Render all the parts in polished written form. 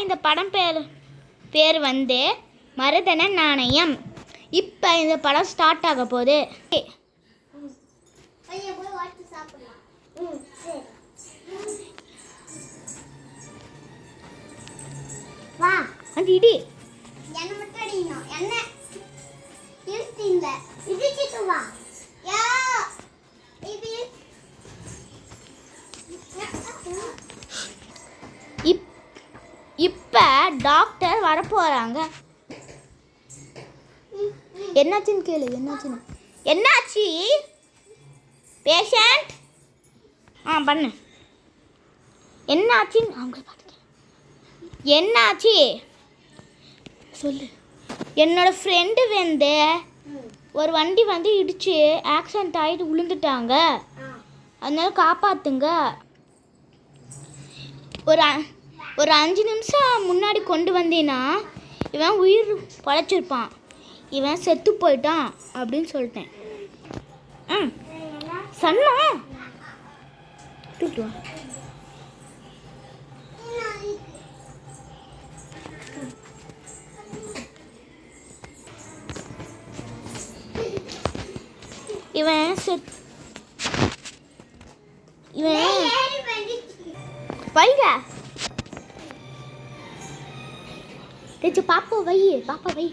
இந்த படம் பேர் வந்து மருதன நாணயம். இப்போ இந்த படம் ஸ்டார்ட் ஆக போகுது. வா அது இடி என்ன மட்டும் அடிக்கணும். என்ன இருந்தீங்க இடிச்சிட்டு வா. யா இது இப்போ டாக்டர் வரப்போகிறாங்க. என்னாச்சுன்னு கேளு. என்னாச்சு பேஷண்ட்? பண்ணு. என்னாச்சுன்னு அவங்க பார்த்துக்க. என்னாச்சு சொல்லு. என்னோட ஃப்ரெண்டு வந்து ஒரு வண்டி வந்து இடிச்சு ஆக்சிடென்ட் ஆகிட்டு விழுந்துட்டாங்க. அதனால காப்பாற்றுங்க. ஒரு 5 நிமிஷம் முன்னாடி கொண்டு வந்தீங்கன்னா இவன் உயிர் பழைச்சிருப்பான். இவன் செத்து போயிட்டான் அப்படின்னு சொல்லிட்டேன். சொன்னா தூக்கிட்டு வா. இவன் வைங்க. பாப்பா வை.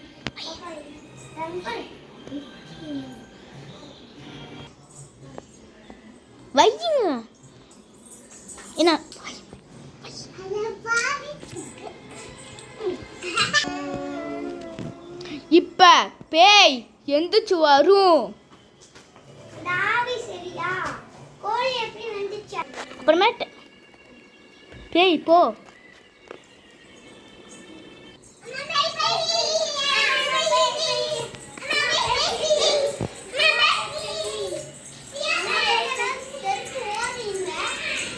வையுங்க. என்ன இப்ப பேய் எந்திரிச்சு வரும். அப்புறமேட்டு பேய் போ.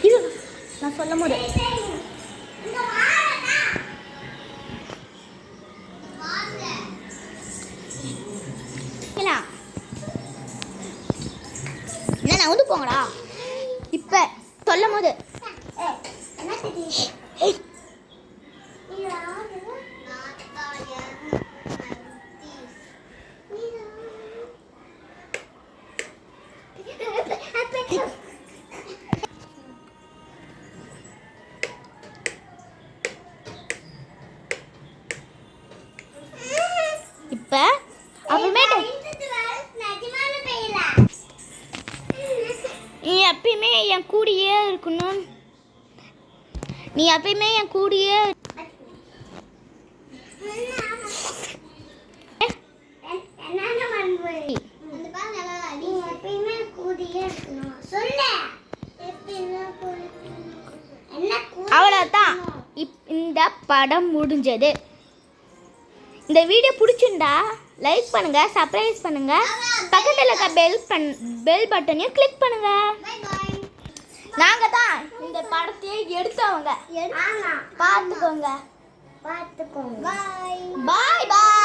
இது நான் சொல்ல போது என்ன வந்து போங்கடா. இப்ப சொல்லும் போது இப்ப அப்புறமேட்டு நீ எப்பயுமே என் கூடயே இருக்கணும். அவ்வளோதான். இந்த படம் முடிஞ்சது. இந்த வீடியோ பிடிச்சிருந்தா லைக் பண்ணுங்க, சப்ஸ்கிரைப் பண்ணுங்க, பக்கத்தில் இருக்க பெல் பட்டனையும் கிளிக் பண்ணுங்க. நாங்க தான் இந்த படத்தையே எடுத்தவங்க. பார்த்துக்கோங்க. பாய் பாய்.